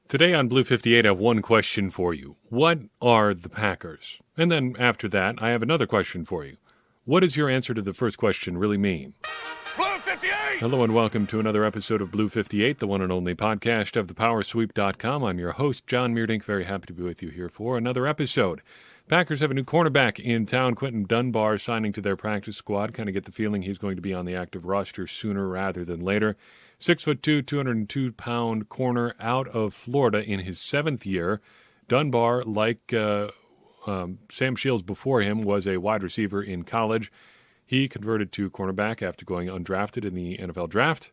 Today on Blue 58, I have one question for you. What are the Packers? And then after that, I have another question for you. What does your answer to the first question really mean? Blue 58! Hello and welcome to another episode of Blue 58, the one and only podcast of thepowersweep.com. I'm your host, John Meerdink. Very happy to be with you here for another episode. Packers have a new cornerback in town, Quentin Dunbar, signing to their practice squad. Kind of get the feeling he's going to be on the active roster sooner rather than later. 6'2", 202-pound corner out of Florida in his seventh year. Dunbar, like Sam Shields before him, was a wide receiver in college. He converted to cornerback after going undrafted in the NFL draft.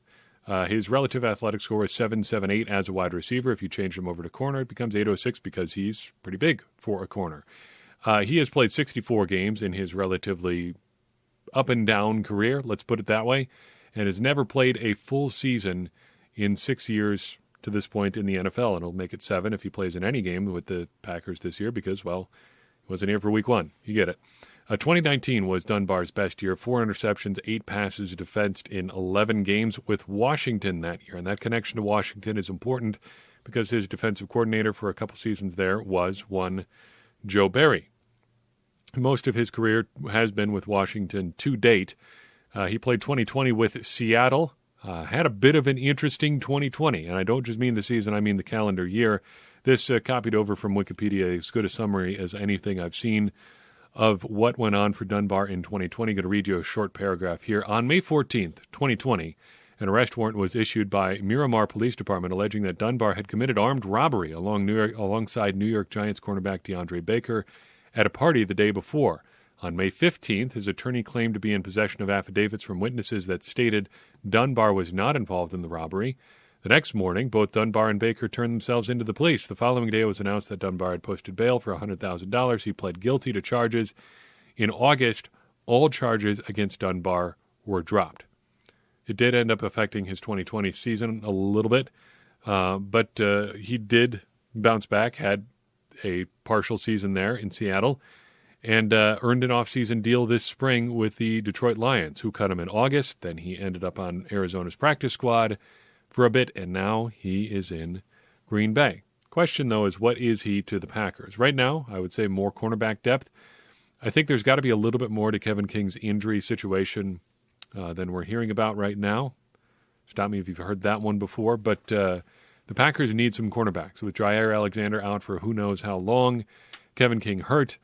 His relative athletic score is 7.78 as a wide receiver. If you change him over to corner, it becomes 8.06 because he's pretty big for a corner. He has played 64 games in his relatively up-and-down career, let's put it that way, and has never played a full season in 6 years to this point in the NFL, and he'll make it 7 if he plays in any game with the Packers this year because, well, he wasn't here for week 1. You get it. 2019 was Dunbar's best year. 4 interceptions, 8 passes defensed in 11 games with Washington that year, and that connection to Washington is important because his defensive coordinator for a couple seasons there was one Joe Barry. Most of his career has been with Washington to date. He played 2020 with Seattle, had a bit of an interesting 2020, and I don't just mean the season, I mean the calendar year. This copied over from Wikipedia, as good a summary as anything I've seen of what went on for Dunbar in 2020. Going to read you a short paragraph here. On May 14th, 2020, an arrest warrant was issued by Miramar Police Department alleging that Dunbar had committed armed robbery alongside New York Giants cornerback DeAndre Baker at a party the day before. On May 15th, his attorney claimed to be in possession of affidavits from witnesses that stated Dunbar was not involved in the robbery. The next morning, both Dunbar and Baker turned themselves into the police. The following day, it was announced that Dunbar had posted bail for $100,000. He pled guilty to charges. In August, all charges against Dunbar were dropped. It did end up affecting his 2020 season a little bit, but he did bounce back, had a partial season there in Seattle, and earned an off-season deal this spring with the Detroit Lions, who cut him in August. Then he ended up on Arizona's practice squad for a bit, and now he is in Green Bay. Question, though, is what is he to the Packers? Right now, I would say more cornerback depth. I think there's got to be a little bit more to Kevin King's injury situation than we're hearing about right now. Stop me if you've heard that one before, but the Packers need some cornerbacks. With Jair Alexander out for who knows how long, Kevin King hurt,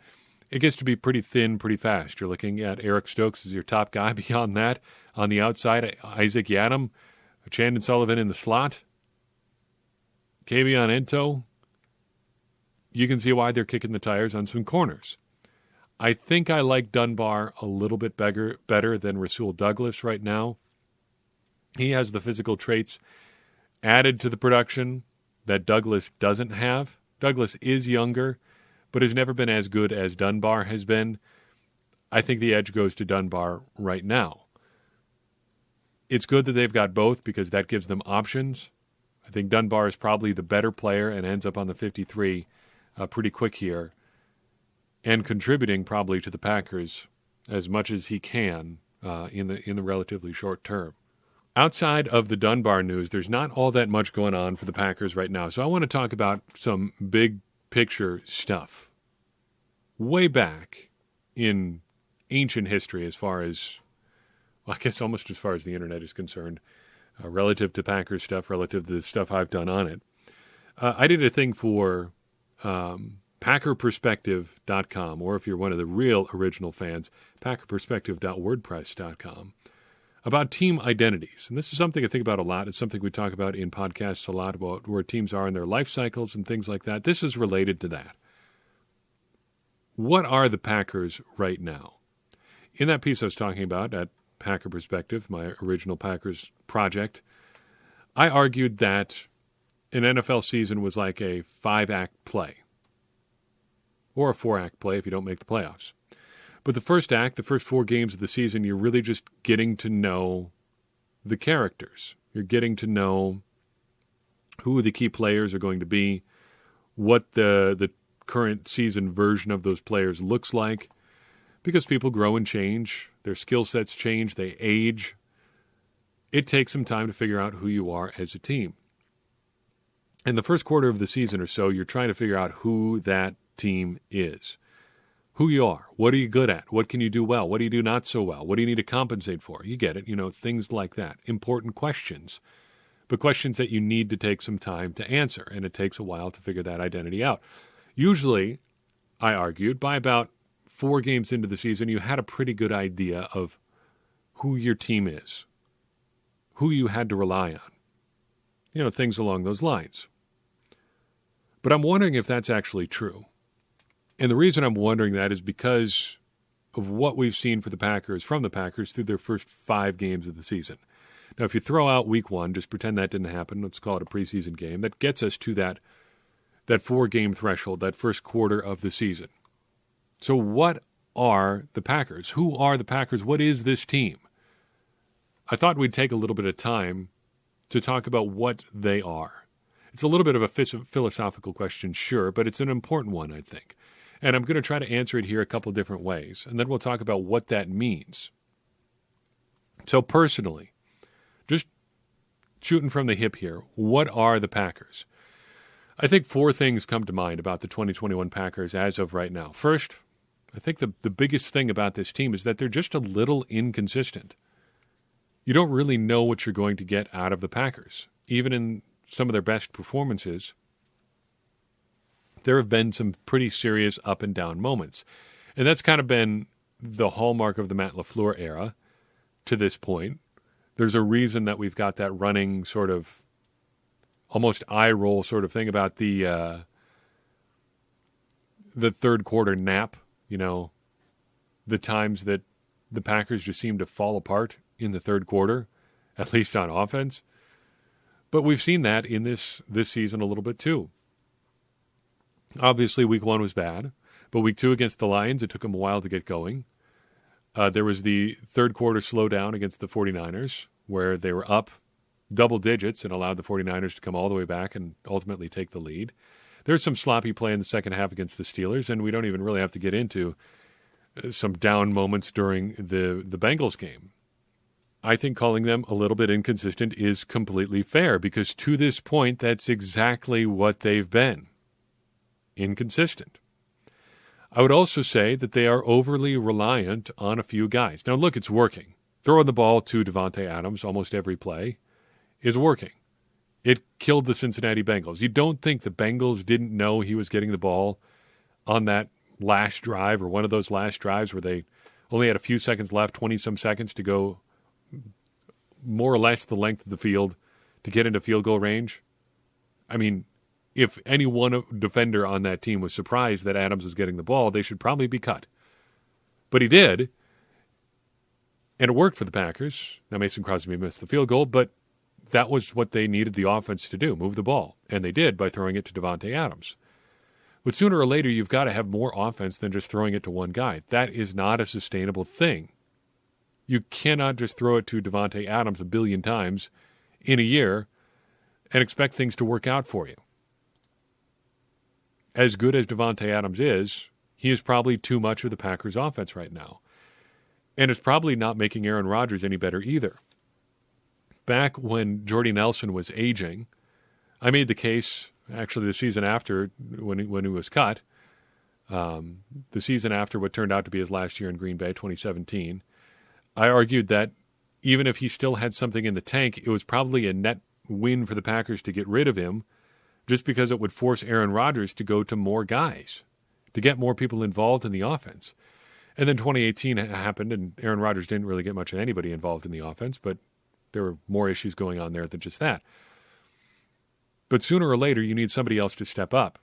it gets to be pretty thin pretty fast. You're looking at Eric Stokes as your top guy. Beyond that, on the outside, Isaac Yiadom, Chandon Sullivan in the slot, Kavion Ento. You can see why they're kicking the tires on some corners. I think I like Dunbar a little bit better than Rasul Douglas right now. He has the physical traits added to the production that Douglas doesn't have. Douglas is younger, but has never been as good as Dunbar has been. I think the edge goes to Dunbar right now. It's good that they've got both because that gives them options. I think Dunbar is probably the better player and ends up on the 53 pretty quick here and contributing probably to the Packers as much as he can in the relatively short term. Outside of the Dunbar news, there's not all that much going on for the Packers right now. So I want to talk about some big picture stuff. Way back in ancient history, as far as, well, I guess almost as far as the internet is concerned, relative to Packers stuff, relative to the stuff I've done on it. I did a thing for PackerPerspective.com, or if you're one of the real original fans, PackerPerspective.wordpress.com, about team identities. And this is something I think about a lot. It's something we talk about in podcasts a lot, about where teams are in their life cycles and things like that. This is related to that. What are the Packers right now? In that piece I was talking about at Packer Perspective, my original Packers project, I argued that an NFL season was like a 5-act play, or a 4-act play if you don't make the playoffs. But the first act, the first 4 games of the season, you're really just getting to know the characters. You're getting to know who the key players are going to be, what the current season version of those players looks like, because people grow and change, their skill sets change, they age. It takes some time to figure out who you are as a team. in the first quarter of the season or so, you're trying to figure out who that team is, who you are, what are you good at, what can you do well, what do you do not so well, what do you need to compensate for? You get it, things like that. Important questions, but questions that you need to take some time to answer, and it takes a while to figure that identity out. Usually, I argued, by about 4 games into the season, you had a pretty good idea of who your team is, who you had to rely on, things along those lines. But I'm wondering if that's actually true. And the reason I'm wondering that is because of what we've seen from the Packers through their first 5 games of the season. Now, if you throw out week 1, just pretend that didn't happen, let's call it a preseason game, that gets us to that 4-game threshold, that first quarter of the season. So what are the Packers? Who are the Packers? What is this team? I thought we'd take a little bit of time to talk about what they are. It's a little bit of a philosophical question, sure, but it's an important one, I think. And I'm going to try to answer it here a couple different ways, and then we'll talk about what that means. So personally, just shooting from the hip here, what are the Packers? I think 4 things come to mind about the 2021 Packers as of right now. First, I think the biggest thing about this team is that they're just a little inconsistent. You don't really know what you're going to get out of the Packers. Even in some of their best performances, there have been some pretty serious up and down moments. And that's kind of been the hallmark of the Matt LaFleur era to this point. There's a reason that we've got that running sort of almost eye roll sort of thing about the third quarter nap, the times that the Packers just seem to fall apart in the third quarter, at least on offense. But we've seen that in this season a little bit too. Obviously, week 1 was bad, but week 2 against the Lions, it took them a while to get going. There was the third quarter slowdown against the 49ers, where they were up double digits and allowed the 49ers to come all the way back and ultimately take the lead. There's some sloppy play in the second half against the Steelers, and we don't even really have to get into some down moments during the Bengals game. I think calling them a little bit inconsistent is completely fair, because to this point, that's exactly what they've been. Inconsistent. I would also say that they are overly reliant on a few guys. Now, look, it's working. Throwing the ball to Davante Adams almost every play is working. It killed the Cincinnati Bengals. You don't think the Bengals didn't know he was getting the ball on that last drive, or one of those last drives where they only had a few seconds left, 20-some seconds to go more or less the length of the field to get into field goal range? I mean, if any one defender on that team was surprised that Adams was getting the ball, they should probably be cut. But he did, and it worked for the Packers. Now, Mason Crosby missed the field goal, but that was what they needed the offense to do, move the ball. And they did by throwing it to Davante Adams. But sooner or later, you've got to have more offense than just throwing it to one guy. That is not a sustainable thing. You cannot just throw it to Davante Adams a billion times in a year and expect things to work out for you. As good as Davante Adams is, he is probably too much of the Packers' offense right now. And it's probably not making Aaron Rodgers any better either. Back when Jordy Nelson was aging, I made the case, actually the season after, when he was cut, the season after what turned out to be his last year in Green Bay, 2017, I argued that even if he still had something in the tank, it was probably a net win for the Packers to get rid of him, just because it would force Aaron Rodgers to go to more guys, to get more people involved in the offense. And then 2018 happened, and Aaron Rodgers didn't really get much of anybody involved in the offense, but there were more issues going on there than just that. But sooner or later, you need somebody else to step up.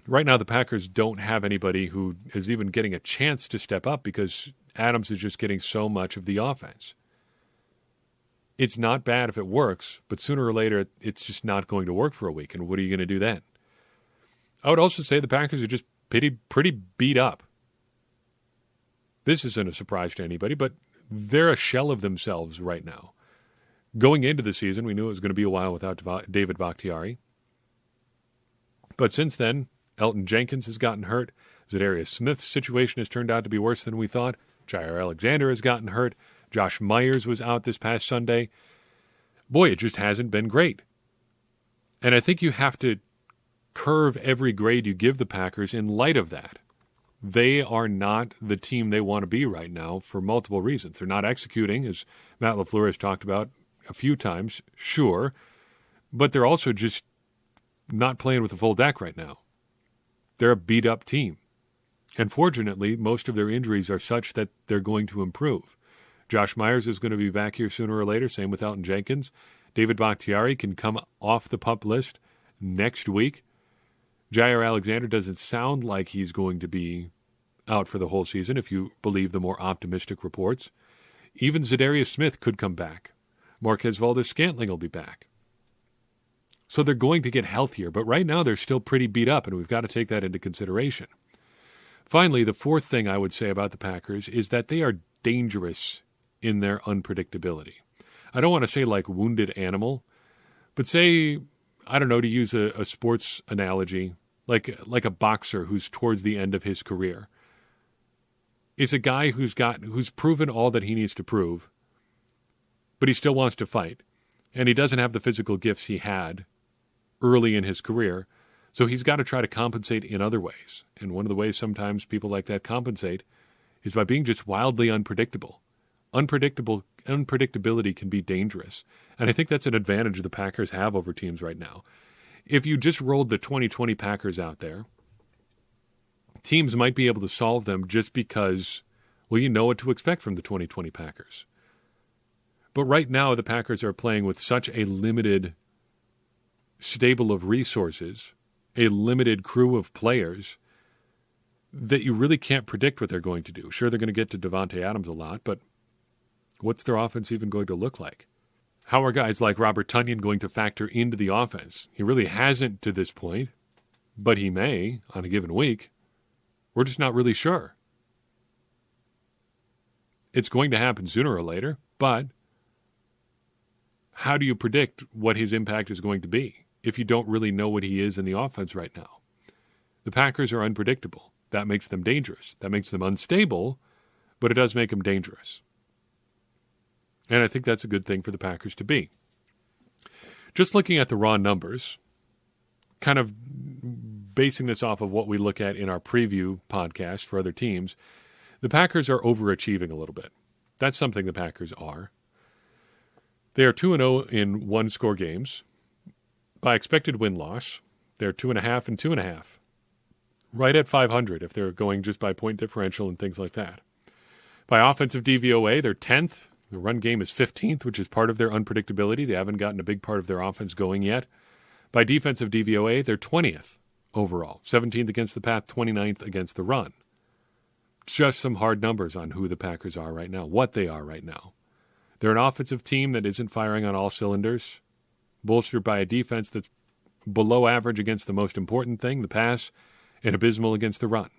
Right now, the Packers don't have anybody who is even getting a chance to step up because Adams is just getting so much of the offense. It's not bad if it works, but sooner or later, it's just not going to work for a week. And what are you going to do then? I would also say the Packers are just pretty beat up. This isn't a surprise to anybody, but they're a shell of themselves right now. Going into the season, we knew it was going to be a while without David Bakhtiari. But since then, Elton Jenkins has gotten hurt. Zadarius Smith's situation has turned out to be worse than we thought. Jair Alexander has gotten hurt. Josh Myers was out this past Sunday. Boy, it just hasn't been great. And I think you have to curve every grade you give the Packers in light of that. They are not the team they want to be right now for multiple reasons. They're not executing, as Matt LaFleur has talked about a few times, sure, but they're also just not playing with a full deck right now. They're a beat-up team. And fortunately, most of their injuries are such that they're going to improve. Josh Myers is going to be back here sooner or later, same with Elton Jenkins. David Bakhtiari can come off the PUP list next week. Jair Alexander doesn't sound like he's going to be out for the whole season, if you believe the more optimistic reports. Even Zadarius Smith could come back. Marquez Valdes-Scantling will be back. So they're going to get healthier, but right now they're still pretty beat up, and we've got to take that into consideration. Finally, the fourth thing I would say about the Packers is that they are dangerous in their unpredictability. I don't want to say like wounded animal, but say, I don't know, to use a sports analogy, like a boxer who's towards the end of his career. It's a guy who's proven all that he needs to prove, but he still wants to fight, and he doesn't have the physical gifts he had early in his career, so he's got to try to compensate in other ways. And one of the ways sometimes people like that compensate is by being just wildly unpredictable. Unpredictability can be dangerous, and I think that's an advantage the Packers have over teams right now. If you just rolled the 2020 Packers out there, teams might be able to solve them just because, well, you know what to expect from the 2020 Packers. But right now, the Packers are playing with such a limited stable of resources, a limited crew of players, that you really can't predict what they're going to do. Sure, they're going to get to Davante Adams a lot, but what's their offense even going to look like? How are guys like Robert Tonyan going to factor into the offense? He really hasn't to this point, but he may on a given week. We're just not really sure. It's going to happen sooner or later, but how do you predict what his impact is going to be if you don't really know what he is in the offense right now? The Packers are unpredictable. That makes them dangerous. That makes them unstable, but it does make them dangerous. And I think that's a good thing for the Packers to be. Just looking at the raw numbers, kind of basing this off of what we look at in our preview podcast for other teams, the Packers are overachieving a little bit. That's something the Packers are. They are 2-0 in one-score games. By expected win-loss, they're 2.5 and 2.5. Right at 500 if they're going just by point differential and things like that. By offensive DVOA, they're 10th. The run game is 15th, which is part of their unpredictability. They haven't gotten a big part of their offense going yet. By defensive DVOA, they're 20th overall. 17th against the pass, 29th against the run. Just some hard numbers on who the Packers are right now, what they are right now. They're an offensive team that isn't firing on all cylinders, bolstered by a defense that's below average against the most important thing, the pass, and abysmal against the run.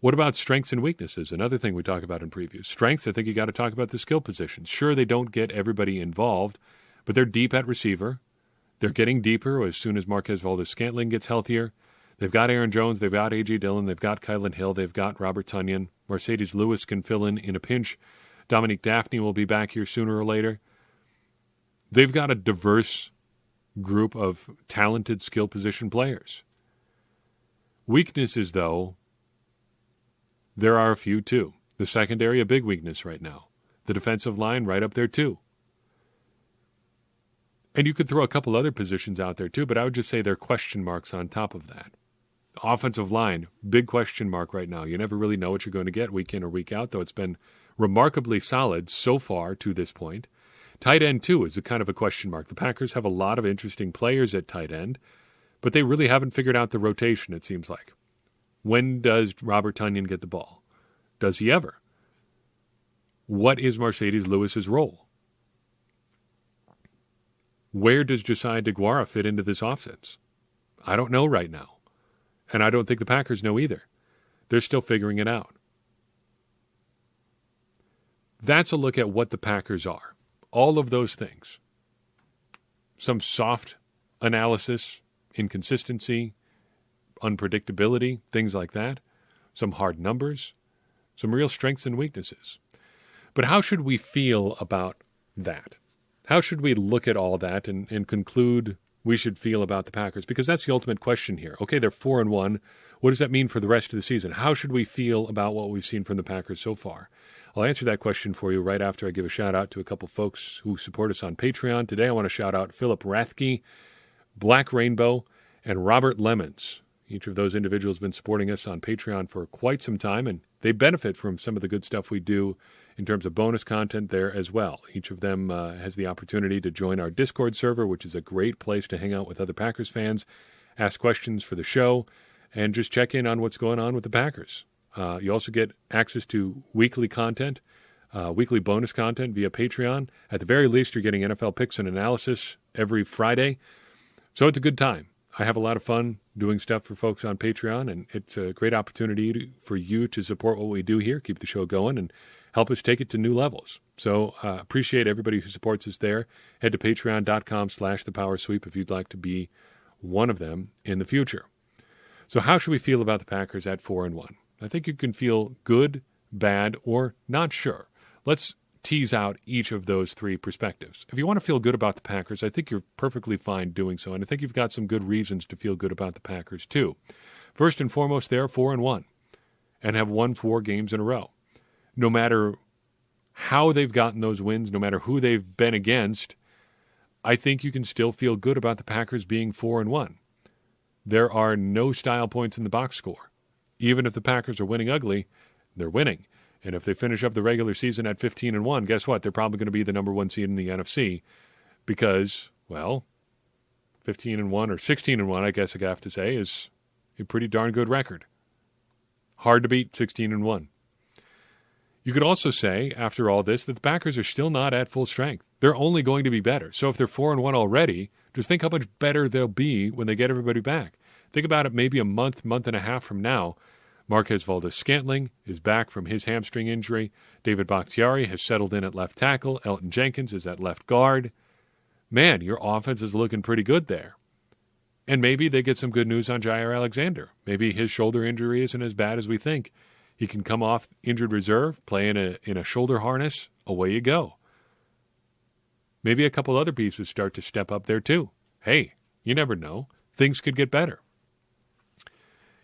What about strengths and weaknesses? Another thing we talk about in previews. Strengths, I think you got to talk about the skill positions. Sure, they don't get everybody involved, but they're deep at receiver. They're getting deeper as soon as Marquez Valdes-Scantling gets healthier. They've got Aaron Jones. They've got A.J. Dillon. They've got Kylan Hill. They've got Robert Tonyan. Mercedes Lewis can fill in a pinch. Dominique Daphne will be back here sooner or later. They've got a diverse group of talented skill position players. Weaknesses, though, there are a few, too. The secondary, a big weakness right now. The defensive line, right up there, too. And you could throw a couple other positions out there, too, but I would just say there are question marks on top of that. Offensive line, big question mark right now. You never really know what you're going to get week in or week out, though it's been remarkably solid so far to this point. Tight end, too, is a kind of a question mark. The Packers have a lot of interesting players at tight end, but they really haven't figured out the rotation, it seems like. When does Robert Tonyan get the ball? Does he ever? What is Mercedes Lewis's role? Where does Josiah DeGuara fit into this offense? I don't know right now. And I don't think the Packers know either. They're still figuring it out. That's a look at what the Packers are. All of those things. Some soft analysis, inconsistency, unpredictability, things like that. Some hard numbers. Some real strengths and weaknesses. But how should we feel about that? How should we look at all that and conclude we should feel about the Packers, because that's the ultimate question here. Okay, they're 4-1. What does that mean for the rest of the season? How should we feel about what we've seen from the Packers so far? I'll answer that question for you right after I give a shout-out to a couple folks who support us on Patreon. Today I want to shout out Philip Rathke, Black Rainbow, and Robert Lemons. Each of those individuals have been supporting us on Patreon for quite some time, and they benefit from some of the good stuff we do in terms of bonus content there as well. Each of them has the opportunity to join our Discord server, which is a great place to hang out with other Packers fans, ask questions for the show, and just check in on what's going on with the Packers. You also get access to weekly content, weekly bonus content via Patreon. At the very least, you're getting NFL picks and analysis every Friday. So it's a good time. I have a lot of fun doing stuff for folks on Patreon, and it's a great opportunity for you to support what we do here, keep the show going, and help us take it to new levels. So appreciate everybody who supports us there. Head to patreon.com/thepowersweep if you'd like to be one of them in the future. So how should we feel about the Packers at 4-1? I think you can feel good, bad, or not sure. Let's tease out each of those three perspectives. If you want to feel good about the Packers, I think you're perfectly fine doing so, and I think you've got some good reasons to feel good about the Packers too. First and foremost, they're 4-1 and have won 4 games in a row. No matter how they've gotten those wins, no matter who they've been against, I think you can still feel good about the Packers being 4-1. There are no style points in the box score. Even if the Packers are winning ugly, they're winning. And if they finish up the regular season at 15-1, guess what? They're probably going to be the number 1 seed in the NFC because, well, 15-1 or 16-1, I guess I have to say, is a pretty darn good record. Hard to beat 16-1. You could also say, after all this, that the Packers are still not at full strength. They're only going to be better. So if they're 4-1 already, just think how much better they'll be when they get everybody back. Think about it maybe a month and a half from now. Marquez Valdes-Scantling is back from his hamstring injury. David Bakhtiari has settled in at left tackle. Elton Jenkins is at left guard. Man, your offense is looking pretty good there. And maybe they get some good news on Jair Alexander. Maybe his shoulder injury isn't as bad as we think. He can come off injured reserve, play in a shoulder harness. Away you go. Maybe a couple other pieces start to step up there too. Hey, you never know. Things could get better.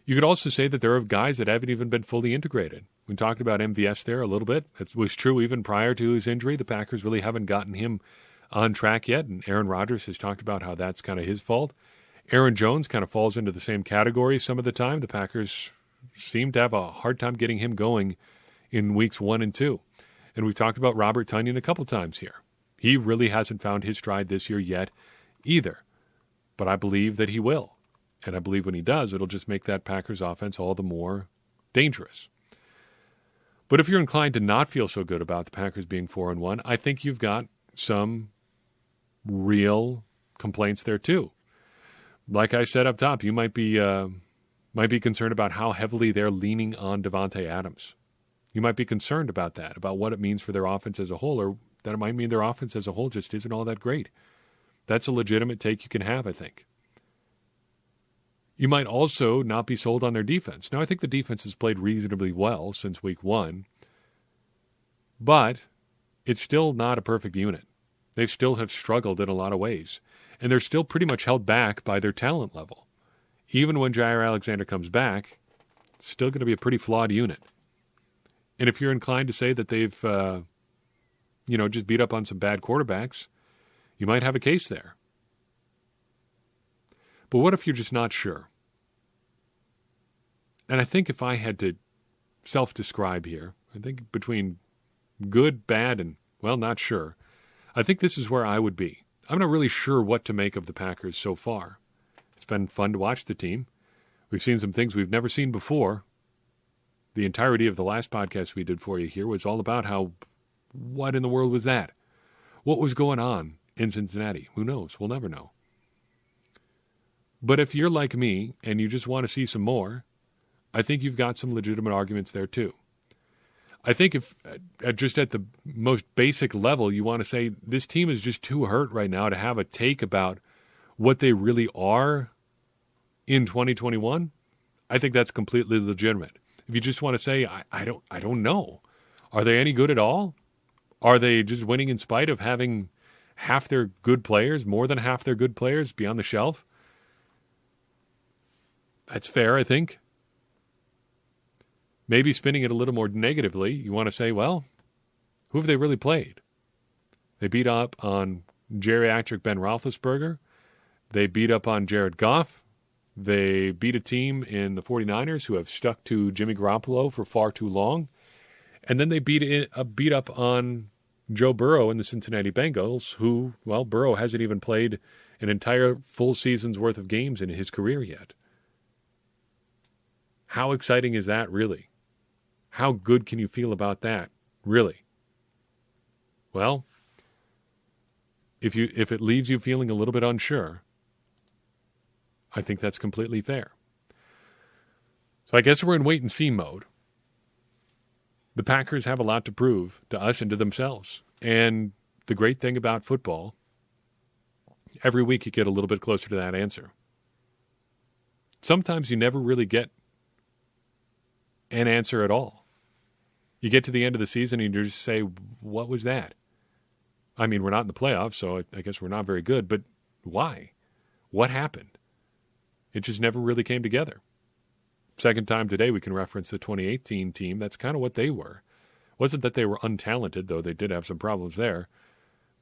You could also say that there are guys that haven't even been fully integrated. We talked about MVS there a little bit. That was true even prior to his injury. The Packers really haven't gotten him on track yet, and Aaron Rodgers has talked about how that's kind of his fault. Aaron Jones kind of falls into the same category some of the time. The Packers seem to have a hard time getting him going in weeks 1 and 2. And we've talked about Robert Tonyan a couple times here. He really hasn't found his stride this year yet either, but I believe that he will. And I believe when he does, it'll just make that Packers offense all the more dangerous. But if you're inclined to not feel so good about the Packers being 4-1, I think you've got some real complaints there too. Like I said up top, you might be concerned about how heavily they're leaning on Davante Adams. You might be concerned about that, about what it means for their offense as a whole, or that it might mean their offense as a whole just isn't all that great. That's a legitimate take you can have, I think. You might also not be sold on their defense. Now, I think the defense has played reasonably well since week 1, but it's still not a perfect unit. They still have struggled in a lot of ways, and they're still pretty much held back by their talent level. Even when Jair Alexander comes back, it's still going to be a pretty flawed unit. And if you're inclined to say that they've, just beat up on some bad quarterbacks, you might have a case there. But what if you're just not sure? And I think if I had to self-describe here, I think between good, bad, and, well, not sure, I think this is where I would be. I'm not really sure what to make of the Packers so far. It's been fun to watch the team. We've seen some things we've never seen before. The entirety of the last podcast we did for you here was all about what in the world was that? What was going on in Cincinnati? Who knows? We'll never know. But if you're like me and you just want to see some more, I think you've got some legitimate arguments there too. I think if just at the most basic level you want to say this team is just too hurt right now to have a take about what they really are in 2021, I think that's completely legitimate. If you just want to say, I don't know. Are they any good at all? Are they just winning in spite of having half their good players, more than half their good players, be on the shelf. That's fair, I think. Maybe spinning it a little more negatively, you want to say, well, who have they really played? They beat up on geriatric Ben Roethlisberger. They beat up on Jared Goff. They beat a team in the 49ers who have stuck to Jimmy Garoppolo for far too long. And then they beat up on Joe Burrow and the Cincinnati Bengals, who, well, Burrow hasn't even played an entire full season's worth of games in his career yet. How exciting is that, really? How good can you feel about that, really? Well, if it leaves you feeling a little bit unsure, I think that's completely fair. So I guess we're in wait-and-see mode. The Packers have a lot to prove to us and to themselves. And the great thing about football, every week you get a little bit closer to that answer. Sometimes you never really get an answer at all. You get to the end of the season and you just say, what was that? I mean, we're not in the playoffs, so I guess we're not very good, but why? What happened? It just never really came together. Second time today we can reference the 2018 team. That's kind of what they were. Wasn't that they were untalented, though they did have some problems there,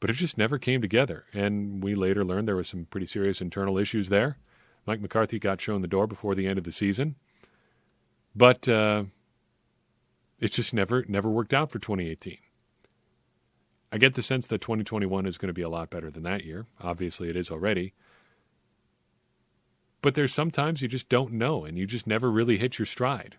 but it just never came together. And we later learned there was some pretty serious internal issues there. Mike McCarthy got shown the door before the end of the season. But it just never worked out for 2018. I get the sense that 2021 is going to be a lot better than that year. Obviously, it is already. But there's sometimes you just don't know, and you just never really hit your stride.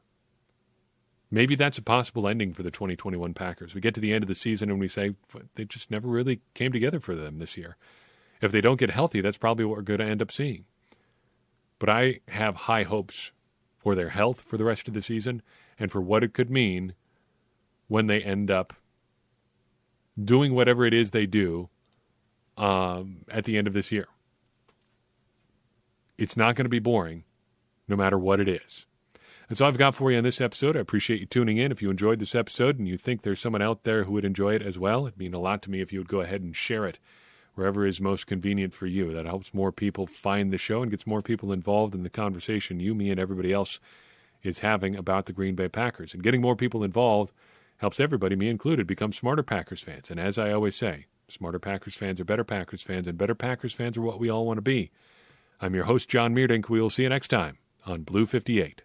Maybe that's a possible ending for the 2021 Packers. We get to the end of the season and we say, they just never really came together for them this year. If they don't get healthy, that's probably what we're going to end up seeing. But I have high hopes for their health for the rest of the season and for what it could mean when they end up doing whatever it is they do at the end of this year. It's not going to be boring, no matter what it is. That's all I've got for you on this episode. I appreciate you tuning in. If you enjoyed this episode and you think there's someone out there who would enjoy it as well, it'd mean a lot to me if you would go ahead and share it wherever is most convenient for you. That helps more people find the show and gets more people involved in the conversation you, me, and everybody else is having about the Green Bay Packers. And getting more people involved helps everybody, me included, become smarter Packers fans. And as I always say, smarter Packers fans are better Packers fans, and better Packers fans are what we all want to be. I'm your host, John Meerdink. We will see you next time on Blue 58.